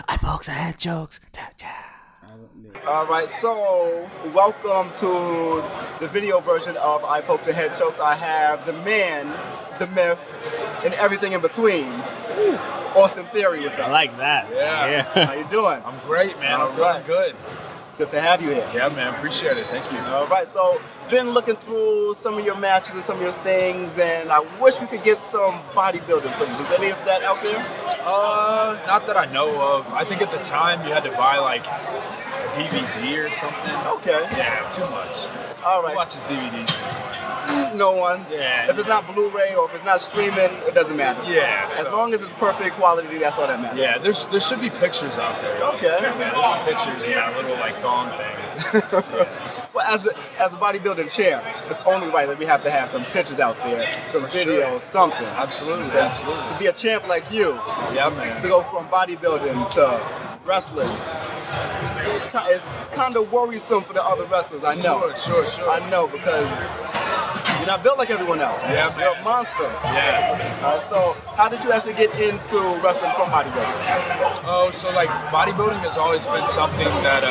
Eye pokes, I had jokes. All right, so welcome to the video version of Eye Pokes and Head Chokes. I have the man, the myth, and everything in between. Austin Theory with us. I like that. Yeah. How you doing? I'm great, man. All I'm feeling right. good. Good to have you here. Yeah, man. Appreciate it. Thank you. All right, so been looking through some of your matches and some of your things, and I wish we could get some bodybuilding footage. Is any of that out there? Not that I know of. I think at the time you had to buy like a DVD or something. Okay. Yeah, too much. All Who right. watches DVDs? No one. Yeah. If it's not Blu-ray or if it's not streaming, it doesn't matter. Yeah. As long as it's perfect quality, that's all that matters. Yeah, there should be pictures out there. Okay. Yeah, man, there's some pictures in that little like thong thing. Well, as a bodybuilding champ, it's only right that we have to have some pictures out there, some For videos, sure. something. Absolutely, Because absolutely. to be a champ like you, Yeah, man. to go from bodybuilding to wrestling, it's kind of worrisome for the other wrestlers. I know. Sure. I know, because you're not built like everyone else. Yeah, man. You're a monster. Yeah. All right, so how did you actually get into wrestling from bodybuilding? Oh, so like bodybuilding has always been something that,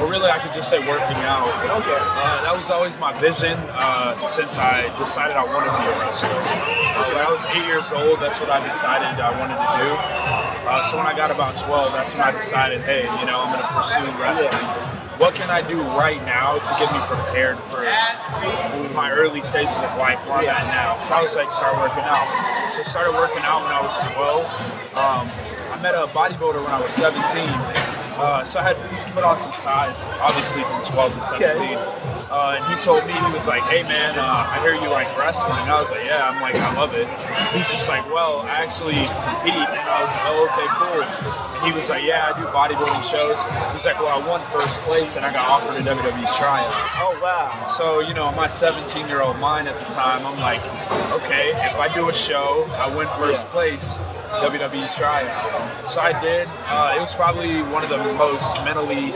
or really I could just say working out. Okay. That was always my vision since I decided I wanted to be a wrestler. When I was 8 years old, that's what I decided I wanted to do. So when I got about 12, that's when I decided, hey, I'm going to pursue wrestling. Yeah. What can I do right now to get me prepared for my early stages of life where I'm at now? So I was like, start working out. So I started working out when I was 12. I met a bodybuilder when I was 17. So I had put on some size, obviously from 12 to 17. And he told me, he was like, hey man, I hear you like wrestling. And I was like, yeah, I'm like, I love it. He's just like, well, I actually compete. And I was like, oh, okay, cool. And he was like, yeah, I do bodybuilding shows. He's like, well, I won first place and I got offered a WWE tryout. Oh, wow. So, my 17-year-old mind at the time, I'm like, okay, if I do a show, I win first place, WWE tryout. So I did. It was probably one of the most mentally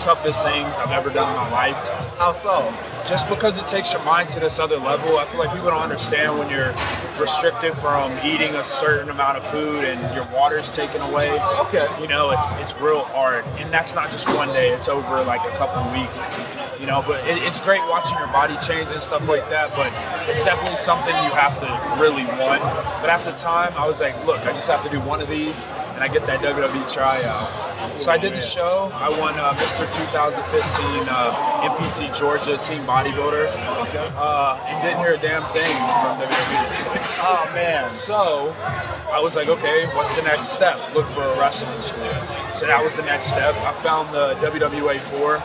toughest things I've ever done in my life. How so? Just because it takes your mind to this other level. I feel like people don't understand when you're restricted from eating a certain amount of food and your water's taken away. Okay. It's real hard. And that's not just one day, it's over like a couple weeks. But it's great watching your body change and stuff like that, but it's definitely something you have to really want. But at the time, I was like, look, I just have to do one of these, and I get that WWE tryout. So I did the show. I won Mr. 2015 NPC Georgia Team Bodybuilder, and didn't hear a damn thing from WWE. Oh, man. So I was like, okay, what's the next step? Look for a wrestling school. So that was the next step. I found the WWA 4.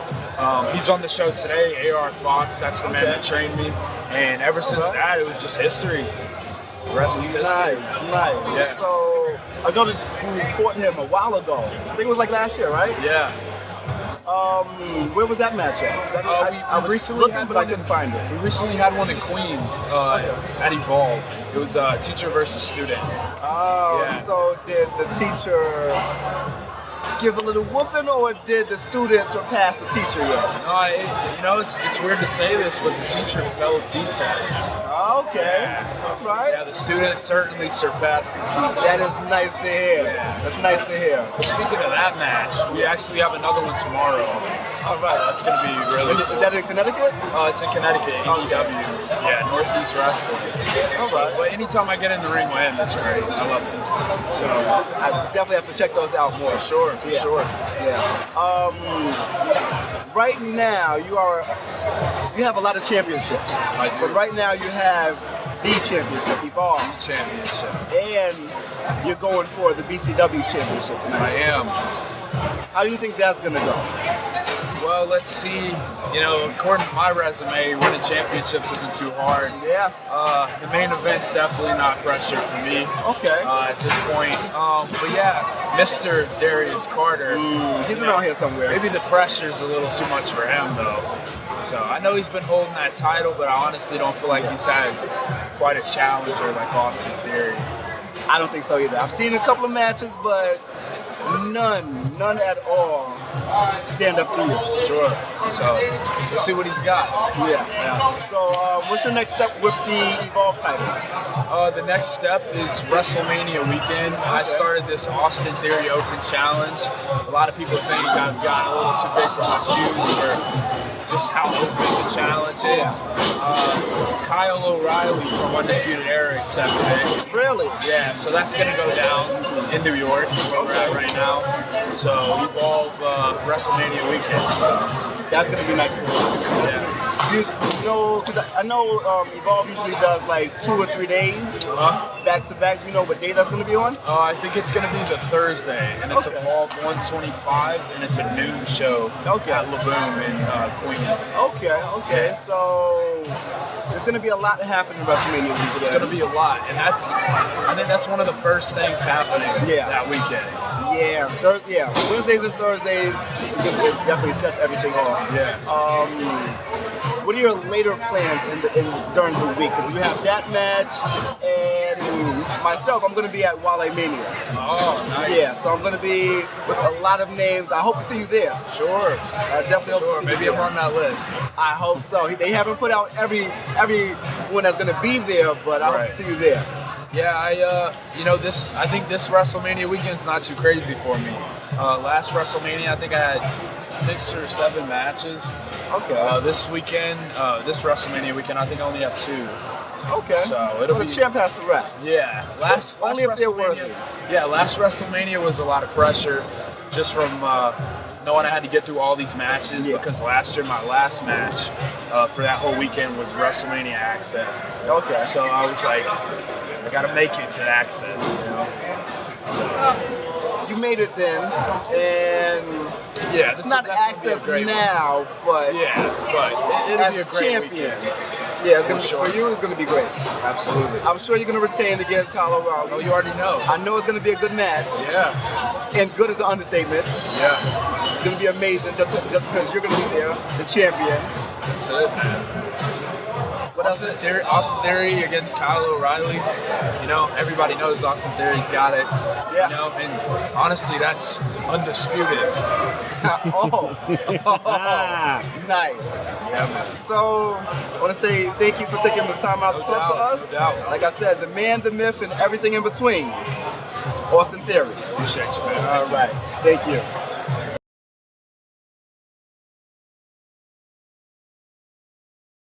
He's on the show today, AR Fox. That's the man that trained me. And ever since that, it was just history. The rest is history. Nice. Yeah. So I noticed you fought him a while ago. I think it was like last year, right? Yeah. Where was that match at? I was recently looking, had but I one couldn't find it. We recently had one in Queens at Evolve. It was teacher versus student. Oh, Yeah. so did the teacher give a little whooping, or did the student surpass the teacher yet? No, it's weird to say this, but the teacher failed the test. Okay. Yeah. All right. Yeah, the student certainly surpassed the teacher. That is nice to hear. Yeah. That's nice to hear. But speaking of that match, we actually have another one tomorrow. All right. That's going to be really Is that in Connecticut? It's in Connecticut, AEW. Yeah, Northeast Wrestling. All right. But anytime I get in the ring with him, that's great. I love it. So, I definitely have to check those out more. for sure. Yeah. Right now, you have a lot of championships. I do. But right now, you have the championship, Evolve, Championship. and you're going for the BCW championship tonight. I am. How do you think that's gonna go? Well, let's see. According to my resume, winning championships isn't too hard. Yeah. The main event's definitely not pressure for me. Okay. At this point. But yeah, Mr. Darius Carter. He's around here somewhere. Maybe the pressure's a little too much for him, though. So I know he's been holding that title, but I honestly don't feel like he's had quite a challenger like Austin Theory. I don't think so either. I've seen a couple of matches, but none at all stand up to you. Sure. So we'll see what he's got. Yeah. So what's your next step with the Evolve title? The next step is WrestleMania weekend. I started this Austin Theory Open Challenge. A lot of people think I've gotten a little too big for my shoes for just how open the challenge is. KyleO'Reilly from Undisputed Era accepted it. Really? Yeah, so that's going to go down in New York, where we're at right now. So Evolve WrestleMania weekend. So. That's going to be next to it. You know, because I know Evolve usually does like 2 or 3 days back to back. Do you know what day that's going to be on? I think it's going to be the Thursday, and it's Evolve 125, and it's a noon show at Laboom in Queens. Okay. So there's going to be a lot happening in WrestleMania weekend. It's going to be a lot, and I think that's one of the first things happening that weekend. Yeah, Wednesdays and Thursdays it definitely sets everything off. Yeah. What are your later plans during the week? Because you have that match, and myself, I'm going to be at Wale Mania. Oh, nice. Yeah, so I'm going to be with a lot of names. I hope to see you there. Sure. I definitely hope to see Maybe you I'm there. on that list. I hope so. They haven't put out everyone that's going to be there, but I hope to see you there. Yeah, I think this WrestleMania weekend's not too crazy for me. Last WrestleMania, I think I had 6 or 7 matches. Okay. This weekend, this WrestleMania weekend, I think I only have 2. Okay. So it'll be. The champ has to rest. Yeah. Last only if they're worthy. Yeah, last WrestleMania was a lot of pressure, just from knowing I had to get through all these matches because last year my last match for that whole weekend was WrestleMania Access. Okay. So I was like, I gotta make it to Access, you know. So you made it then, and it's not Access now, but it'll be a great champion. Weekend. Yeah, it's gonna be, for you. It's gonna be great. Absolutely. I'm sure you're gonna retain against KyleO'Reilly. Oh, you already know. I know it's gonna be a good match. Yeah. And good is an understatement. Yeah. It's gonna be amazing just because you're gonna be there, the champion. That's it, man. What else? Austin Theory against KyleO'Reilly. You know, everybody knows Austin Theory's got it. Yeah. You know, and honestly, that's undisputed. Nice. Yeah, man. So, I want to say thank you for taking the time out to talk to us. No doubt. Like I said, the man, the myth, and everything in between. Austin Theory. Appreciate you, man. All right. Thank you.